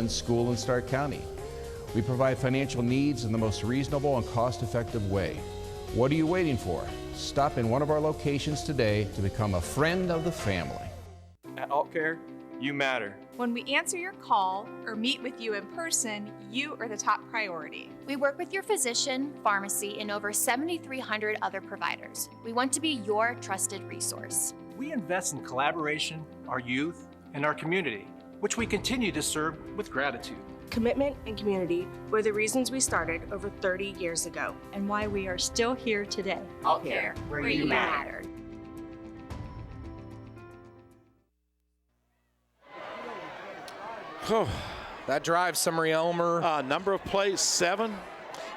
school in Stark County. We provide financial needs in the most reasonable and cost-effective way. What are you waiting for? Stop in one of our locations today to become a friend of the family. At AltCare, you matter. When we answer your call or meet with you in person, you are the top priority. We work with your physician, pharmacy, and over 7,300 other providers. We want to be your trusted resource. We invest in collaboration, our youth, and our community, which we continue to serve with gratitude. Commitment and community were the reasons we started over 30 years ago. And why we are still here today. AltCare, where you matter. Oh, that drive summary, Elmer. Number of plays, 7,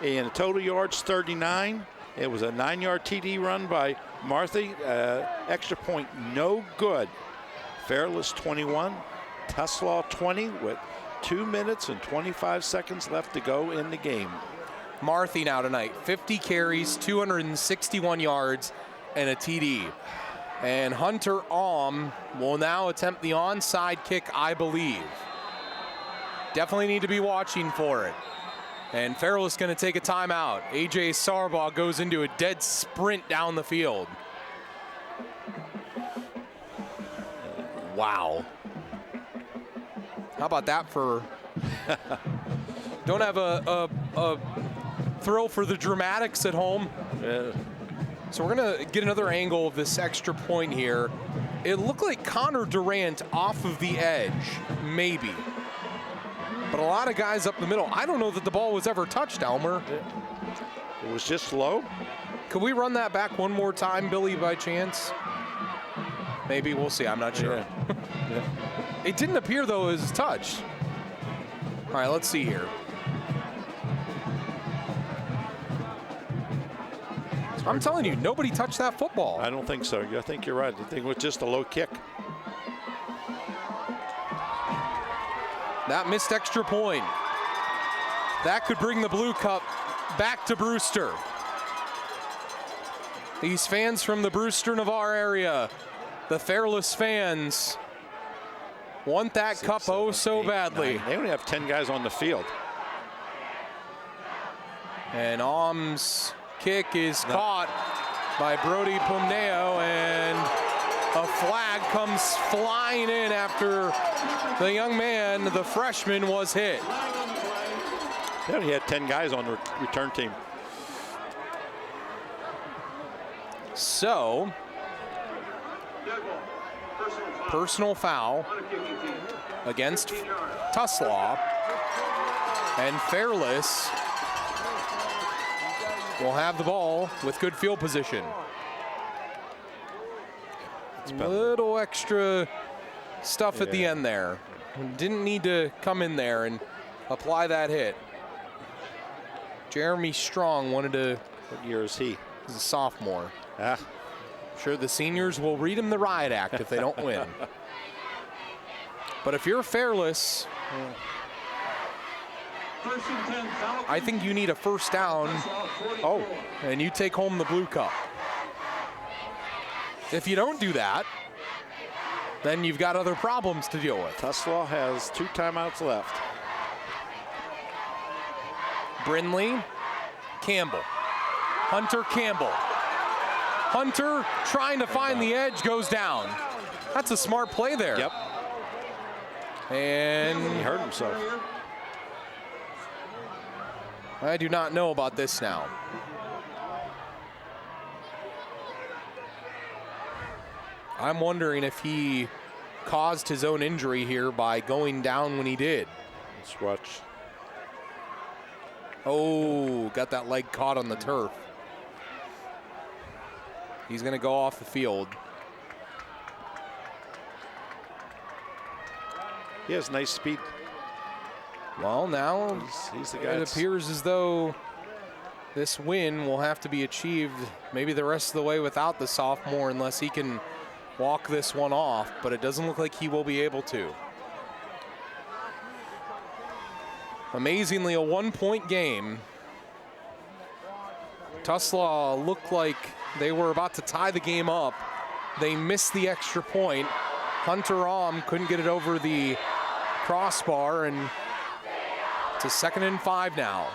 and total yards, 39. It was a 9-yard TD run by Marthy. Extra point, no good. Fairless, 21. Tuslaw, 20, with 2 minutes and 25 seconds left to go in the game. Marthy now tonight, 50 carries, 261 yards, and a TD. And Hunter Alm will now attempt the onside kick, I believe. Definitely need to be watching for it. And Fairless going to take a timeout. AJ Sarbaugh goes into a dead sprint down the field. Wow. How about that for... Don't have a thrill for the dramatics at home. So we're going to get another angle of this extra point here. It looked like Connor Durant off of the edge, maybe. But a lot of guys up the middle. I don't know that the ball was ever touched, Elmer. It was just low. Could we run that back one more time, Billy, by chance? Maybe, we'll see, I'm not sure. Yeah. It didn't appear, though, it was touched. All right, let's see here. I'm telling you, nobody touched that football. I don't think so. I think you're right. I think it was just a low kick. That missed extra point. That could bring the Blue Cup back to Brewster. These fans from the Brewster-Navarre area, the Fairless fans, want that 6, cup 7, so 8, badly. 9. They only have 10 guys on the field. And Alm's kick is caught by Brody Pumneo, and a flag comes flying in after the young man, the freshman, was hit. They only had 10 guys on the return team. So, personal foul against Tuslaw, and Fairless will have the ball with good field position. Little extra stuff at the end there. Didn't need to come in there and apply that hit. Jeremy Strong wanted to... What year is he? He's a sophomore. Ah. I'm sure the seniors will read him the riot act if they don't win. But if you're Fairless, I think you need a first down. Oh, and you take home the Blue Cup. If you don't do that, then you've got other problems to deal with. Tuslaw has 2 timeouts left. Brindley, Campbell, Hunter Campbell. Hunter trying to find the edge, goes down. That's a smart play there. Yep. And he hurt himself. I do not know about this now. I'm wondering if he caused his own injury here by going down when he did. Let's watch. Oh, got that leg caught on the turf. He's going to go off the field. He has nice speed. Well, now he's the guy. It appears as though this win will have to be achieved maybe the rest of the way without the sophomore, unless he can walk this one off, but it doesn't look like he will be able to. Amazingly, a 1-point game. Tuslaw looked like they were about to tie the game up. They missed the extra point. Hunter Alm couldn't get it over the crossbar, and to 2nd and 5 now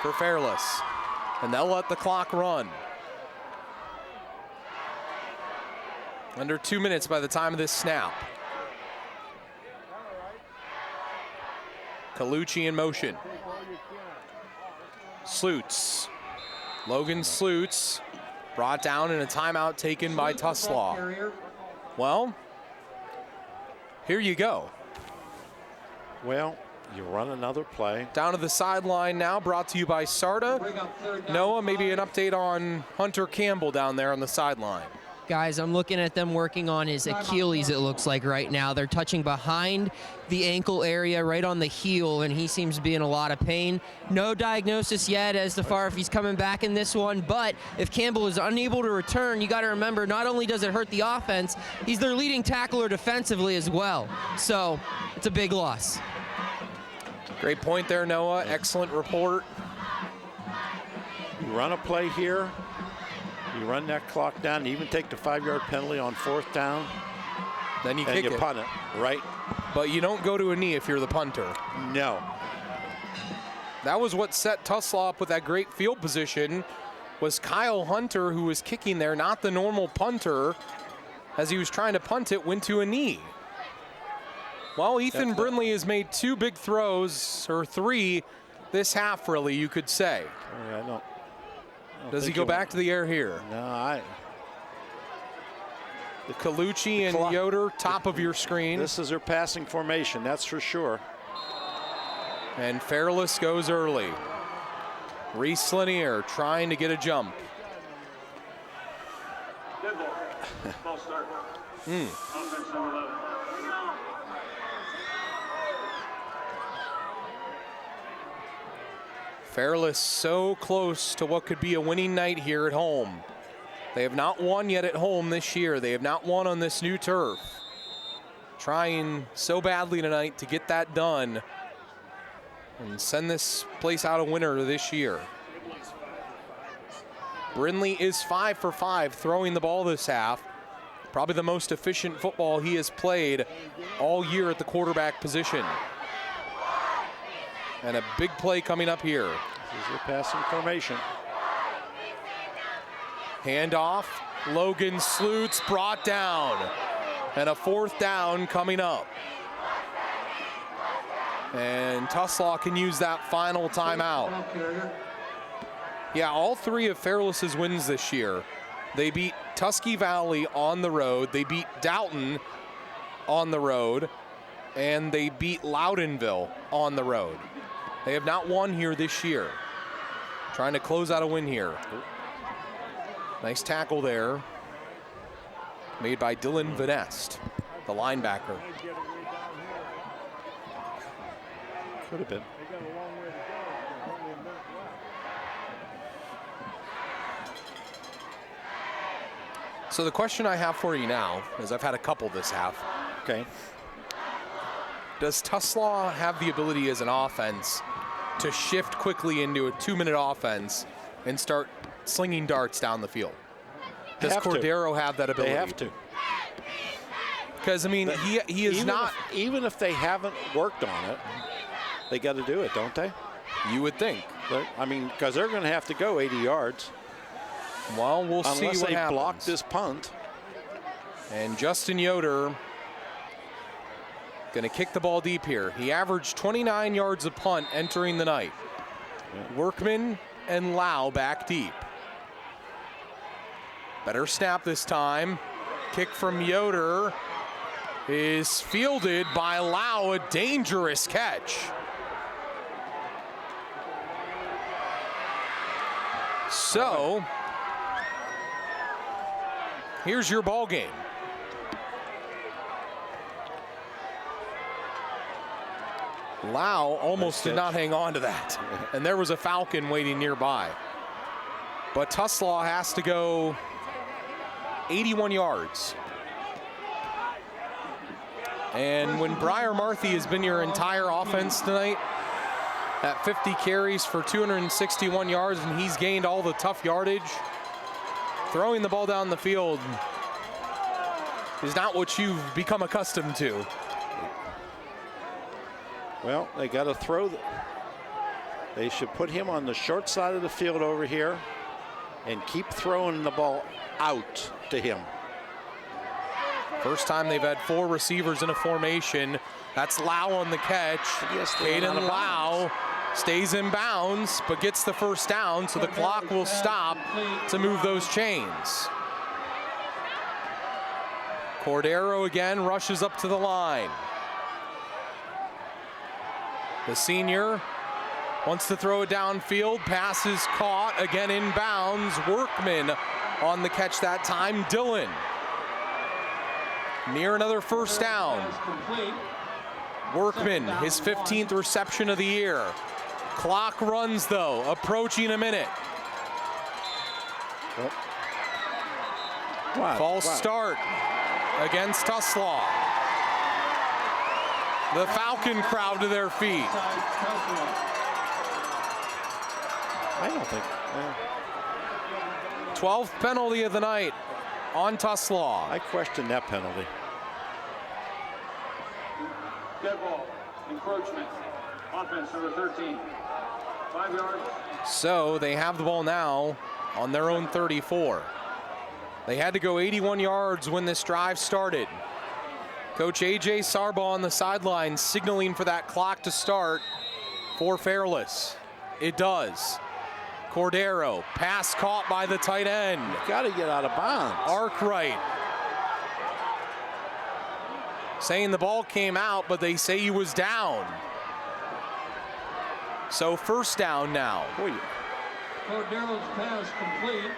for Fairless. And they'll let the clock run. Under 2 minutes by the time of this snap. Colucci in motion. Slutes. Logan Slutes brought down in a timeout taken by Tuslaw. Well, here you go. Well, you run another play. Down to the sideline now, brought to you by Sarda. Noah, maybe an update on Hunter Campbell down there on the sideline. Guys, I'm looking at them working on his Achilles, it looks like right now. They're touching behind the ankle area, right on the heel, and he seems to be in a lot of pain. No diagnosis yet as to far if he's coming back in this one, but if Campbell is unable to return, you got to remember, not only does it hurt the offense, he's their leading tackler defensively as well. So it's a big loss. Great point there, Noah. Excellent report. You run a play here. You run that clock down, you even take the 5-yard penalty on 4th down. Then you and kick you it. Punt it, right? But you don't go to a knee if you're the punter. No. That was what set Tuslaw up with that great field position, was Kyle Hunter, who was kicking there, not the normal punter. As he was trying to punt it, went to a knee. Well, Ethan Brindley has made 2 big throws, or 3, this half, really, you could say. Yeah, I don't Does he go back to the air here? No, The Colucci and Yoder, top of your screen. This is their passing formation, that's for sure. And Fairless goes early. Reese Lanier trying to get a jump. Fairless so close to what could be a winning night here at home. They have not won yet at home this year. They have not won on this new turf. Trying so badly tonight to get that done and send this place out a winner this year. Brindley is 5 for 5 throwing the ball this half. Probably the most efficient football he has played all year at the quarterback position. And a big play coming up here. This is your passing formation. Handoff, Logan Slutes brought down. And a 4th down coming up. And Tuslaw can use that final timeout. Yeah, all 3 of Fairless's wins this year. They beat Tusky Valley on the road. They beat Dalton on the road. And they beat Loudonville on the road. They have not won here this year. Trying to close out a win here. Nice tackle there. Made by Dylan Vanest, the linebacker. Could have been. So the question I have for you now, is I've had a couple this half. Okay. Does Tuslaw have the ability as an offense to shift quickly into a 2-minute offense and start slinging darts down the field? Does Cordero have that ability? They have to. Because, I mean, he is not. Even if they haven't worked on it, they got to do it, don't they? You would think. I mean, because they're going to have to go 80 yards. Well, we'll see what happens. Unless they block this punt. And Justin Yoder going to kick the ball deep here. He averaged 29 yards a punt entering the night. Yeah. Workman and Lau back deep. Better snap this time. Kick from Yoder is fielded by Lau, a dangerous catch. So, here's your ball game. Lau almost did not hang on to that. And there was a Falcon waiting nearby. But Tuslaw has to go 81 yards. And when Briar Marthy has been your entire offense tonight, at 50 carries for 261 yards, and he's gained all the tough yardage, throwing the ball down the field is not what you've become accustomed to. Well, they got to throw They should put him on the short side of the field over here and keep throwing the ball out to him. First time they've had 4 receivers in a formation. That's Lau on the catch. Caden Lau stays in bounds, but gets the first down, so the clock will stop to move those chains. Cordero again rushes up to the line. The senior wants to throw it downfield. Pass is caught, again in bounds. Workman on the catch that time. Dillon near another first down. Workman, his 15th reception of the year. Clock runs though, approaching a minute. False start against Tuslaw. The Falcon crowd to their feet. I don't think. 12th penalty of the night on Tuslaw. I question that penalty. Dead ball, encroachment, offense number 13, 5 yards. So they have the ball now on their own 34. They had to go 81 yards when this drive started. Coach A.J. Sarbaugh on the sideline signaling for that clock to start for Fairless. It does. Cordero, pass caught by the tight end. Got to get out of bounds. Arkwright saying the ball came out, but they say he was down. So first down now. Cordero's pass complete.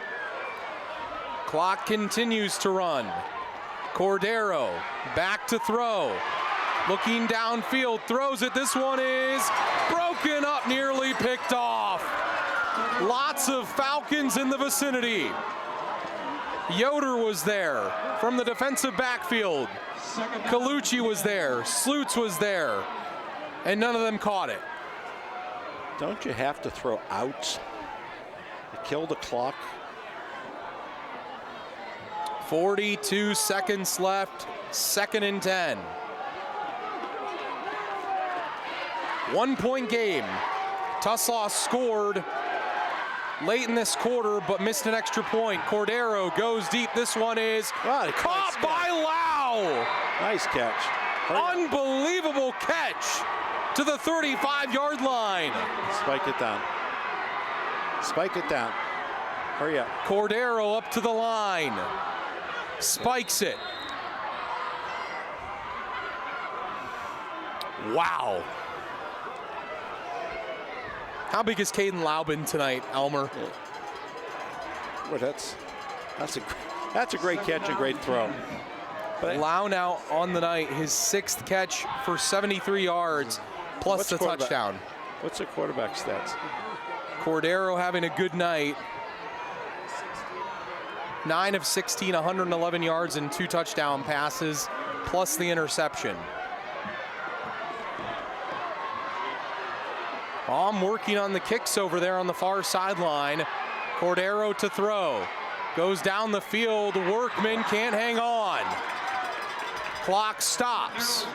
Clock continues to run. Cordero back to throw. Looking downfield, throws it. This one is broken up, nearly picked off. Lots of Falcons in the vicinity. Yoder was there from the defensive backfield. Colucci was there. Slutz was there. And none of them caught it. Don't you have to throw outs to kill the clock? 42 seconds left, 2nd and 10. 1 point game. Tuslaw scored late in this quarter, but missed an extra point. Cordero goes deep. This one is caught by Lau. Nice catch. Unbelievable catch to the 35-yard line. Spike it down. Spike it down. Hurry up. Cordero up to the line. Spikes it. Wow. How big has Caden Lau been tonight, Elmer? Well, that's a great catch and great throw. But Lau now on the night, his 6th catch for 73 yards, plus the touchdown. What's the quarterback stats? Cordero having a good night. 9 of 16, 111 yards and 2 touchdown passes, plus the interception. I'm working on the kicks over there on the far sideline. Cordero to throw. Goes down the field. Workman can't hang on. Clock stops.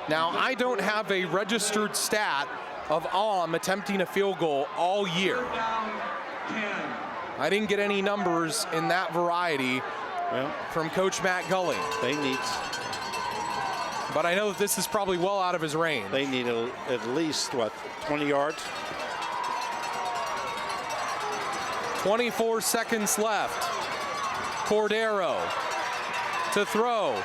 Now, I don't have a registered stat of Aum attempting a field goal all year. I didn't get any numbers in that variety from Coach Matt Gully. They need. But I know that this is probably well out of his range. They need at least, 20 yards? 24 seconds left. Cordero to throw.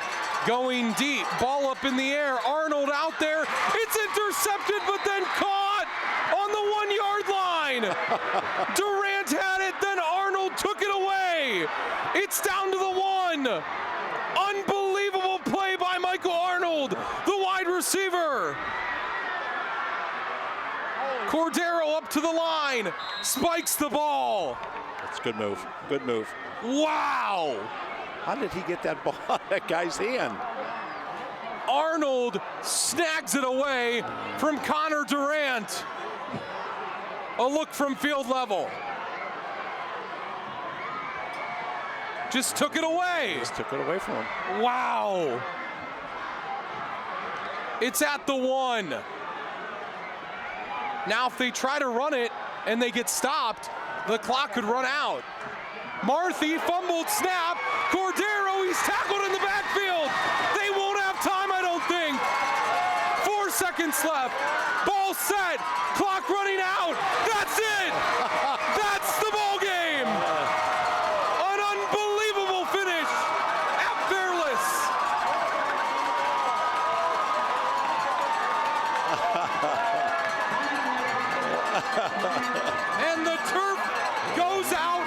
Going deep. Ball up in the air. Arnold out there. It's intercepted, but then caught on the 1-yard line. Durant had it, then Arnold took it away. It's down to the 1. Unbelievable play by Michael Arnold, the wide receiver. Cordero up to the line, spikes the ball. That's a good move. Good move. Wow. How did he get that ball out of that guy's hand? Arnold snags it away from Connor Durant. A look from field level. Just took it away. Just took it away from him. Wow. It's at the 1. Now if they try to run it and they get stopped, the clock could run out. Marthy fumbled snap. Cordero, he's tackled in the backfield. They won't have time, I don't think. 4 seconds left. Ball set. Clock running out. That's it. That's the ball game. An unbelievable finish at Fairless. And the turf goes out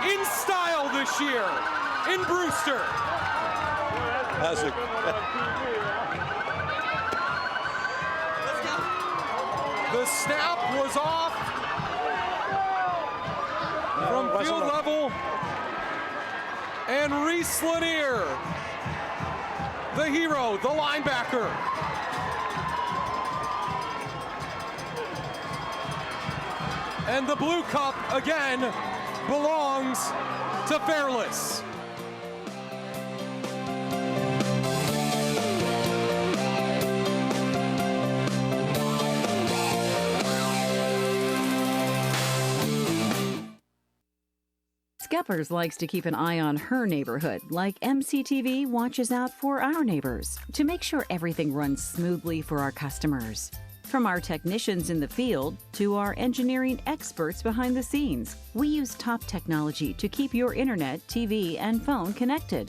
in style this year in Brewster. The snap was off from field level, and Reese Lanier, the hero, the linebacker, and the blue cup again belongs to Fairless. Skeppers likes to keep an eye on her neighborhood, like MCTV watches out for our neighbors to make sure everything runs smoothly for our customers. From our technicians in the field to our engineering experts behind the scenes, we use top technology to keep your internet, TV, and phone connected.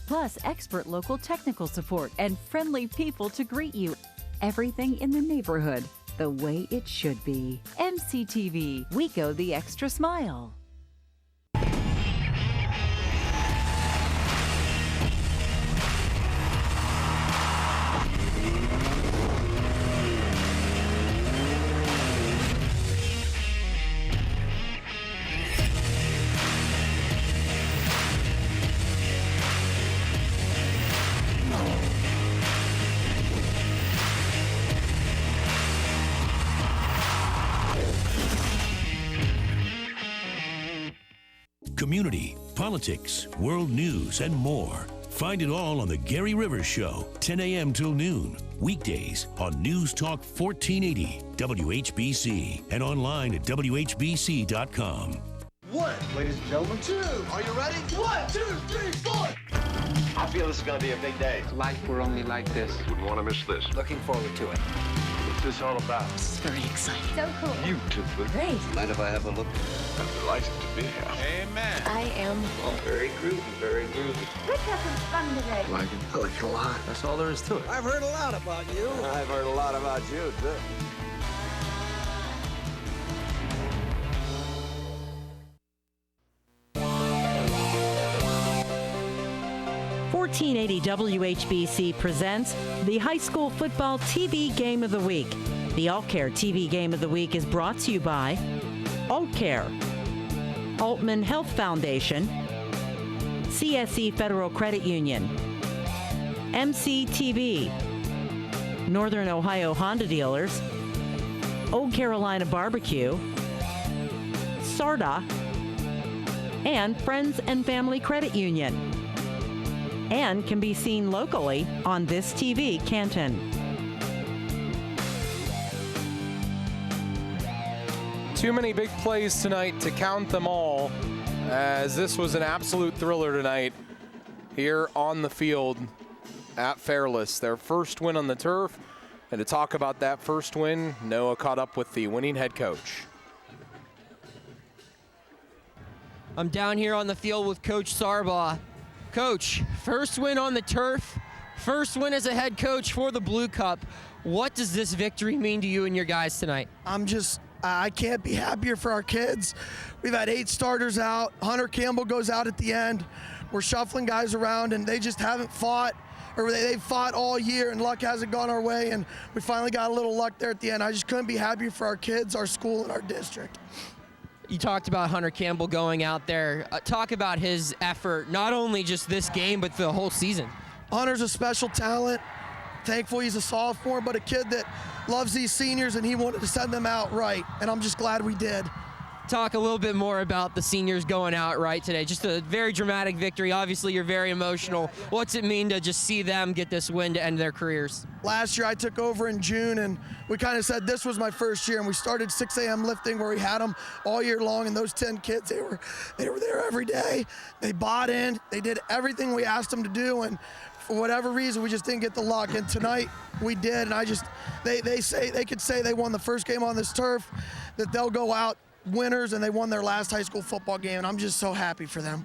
Plus, expert local technical support and friendly people to greet you. Everything in the neighborhood the way it should be. MCTV, we go the extra smile. Community, politics, world news, and more. Find it all on The Gary Rivers Show, 10 a.m. till noon, weekdays on News Talk 1480, WHBC, and online at WHBC.com. 1, ladies and gentlemen, 2. Are you ready? 1, 2, 3, 4. I feel this is going to be a big day. Life were only like this. Wouldn't want to miss this. Looking forward to it. What's this all about? This is very exciting. So cool. Beautiful. Great. Mind if I have a look? I'm delighted to be here. Amen. I am. Oh, very groovy, very groovy. Let's have some fun today. Like it? I like it a lot. That's all there is to it. I've heard a lot about you. I've heard a lot about you, too. 1480 WHBC presents the High School Football TV Game of the Week. The AllCare TV Game of the Week is brought to you by AllCare, Altman Health Foundation, CSE Federal Credit Union, MCTV, Northern Ohio Honda Dealers, Old Carolina Barbecue, SARTA, and Friends and Family Credit Union, and can be seen locally on This TV Canton. Too many big plays tonight to count them all, as this was an absolute thriller tonight here on the field at Fairless. Their first win on the turf, and to talk about that first win, Noah caught up with the winning head coach. I'm down here on the field with Coach Sarbaugh. Coach, first win on the turf, first win as a head coach for the Blue Cup. What does this victory mean to you and your guys tonight? I can't be happier for our kids. We've had 8 starters out. Hunter Campbell goes out at the end. We're shuffling guys around, and they just haven't fought, or they've fought all year, and luck hasn't gone our way, and we finally got a little luck there at the end. I just couldn't be happier for our kids, our school, and our district. You talked about Hunter Campbell going out there. Talk about his effort, not only just this game, but the whole season. Hunter's a special talent. Thankful he's a sophomore, but a kid that loves these seniors, and he wanted to send them out right, and I'm just glad we did. talk a little bit more about the seniors going out right today. Just a very dramatic victory. Obviously, you're very emotional. What's it mean to just see them get this win to end their careers? Last year I took over in June, and we kind of said this was my first year, and we started 6 a.m. lifting where we had them all year long, and those 10 kids, they were there every day. They bought in. They did everything we asked them to do, and for whatever reason, we just didn't get the luck. And tonight we did, and they could say they won the first game on this turf, that they'll go out winners, and they won their last high school football game, and I'm just so happy for them.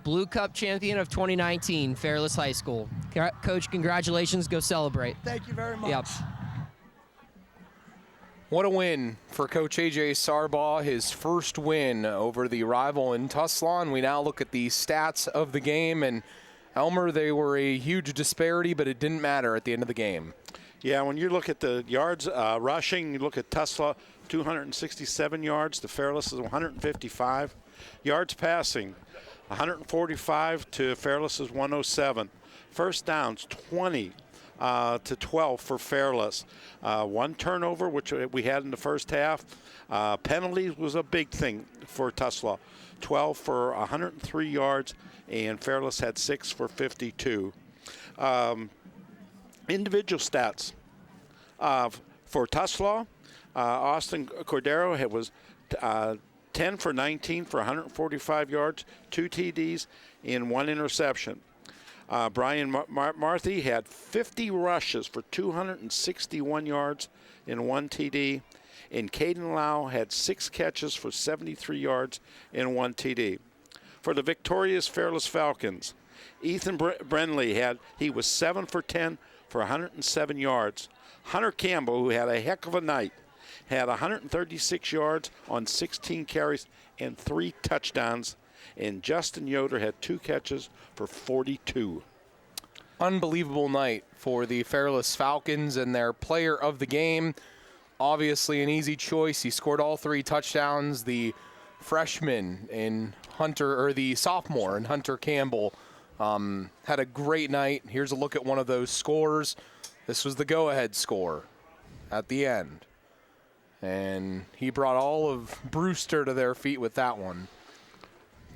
Blue Cup champion of 2019, Fairless High School. Coach, congratulations. Go celebrate. Thank you very much. Yep. What a win for Coach A.J. Sarbaugh, his first win over the rival in Tuslaw. And we now look at the stats of the game. And Elmer, they were a huge disparity, but it didn't matter at the end of the game. Yeah, when you look at the yards rushing, you look at Tuslaw, 267 yards. The Fairless is 155. Yards passing, 145 to Fairless's 107. First downs, 20 to 12 for Fairless. One turnover, which we had in the first half. Penalties was a big thing for Tuslaw. 12 for 103 yards, and Fairless had 6 for 52. Individual stats. For Tuslaw, Austin Cordero was 10 for 19 for 145 yards, 2 TDs, and 1 interception. Brian Marthy had 50 rushes for 261 yards and 1 TD. And Caden Lau had 6 catches for 73 yards and 1 TD. For the victorious Fairless Falcons, Ethan Brenley he was 7 for 10 for 107 yards. Hunter Campbell, who had a heck of a night, had 136 yards on 16 carries and 3 touchdowns. And Justin Yoder had 2 catches for 42. Unbelievable night for the Fairless Falcons, and their player of the game, obviously an easy choice. He scored all 3 touchdowns. The freshman in Hunter, or the sophomore in Hunter Campbell, had a great night. Here's a look at one of those scores. This was the go-ahead score at the end. And he brought all of Brewster to their feet with that one.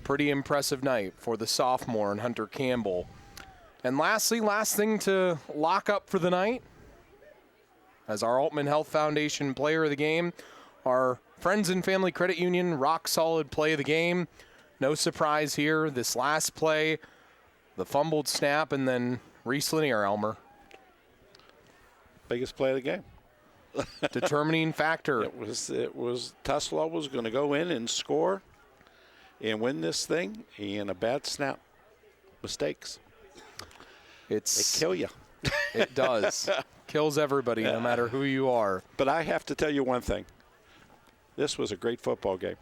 Pretty impressive night for the sophomore and Hunter Campbell. And lastly, last thing to lock up for the night, as our Altman Health Foundation player of the game, our Friends and Family Credit Union rock solid play of the game. No surprise here. This last play, the fumbled snap, and then Reese Lanier, Elmer. Biggest play of the game. Determining factor. It was Tuslaw was going to go in and score and win this thing, and a bad snap. Mistakes. They kill you. It does. Kills everybody, no matter who you are. But I have to tell you one thing. This was a great football game.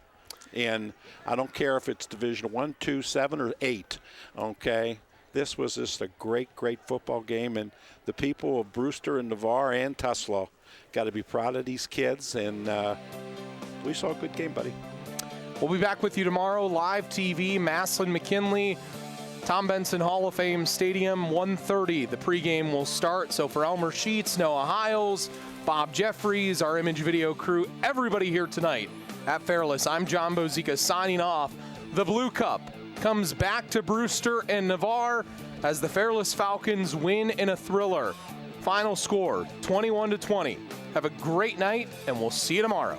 And I don't care if it's Division 1, 2, 7, or 8, okay? This was just a great, great football game. And the people of Brewster and Navarre and Tuslaw got to be proud of these kids. And we saw a good game, buddy. We'll be back with you tomorrow. Live TV, Maslin McKinley, Tom Benson Hall of Fame Stadium, 1:30. The pregame will start. So for Elmer Sheets, Noah Hiles, Bob Jeffries, our image video crew, everybody here tonight at Fairless, I'm John Bozica signing off. The Blue Cup comes back to Brewster and Navarre as the Fairless Falcons win in a thriller. Final score, 21-20. Have a great night, and we'll see you tomorrow.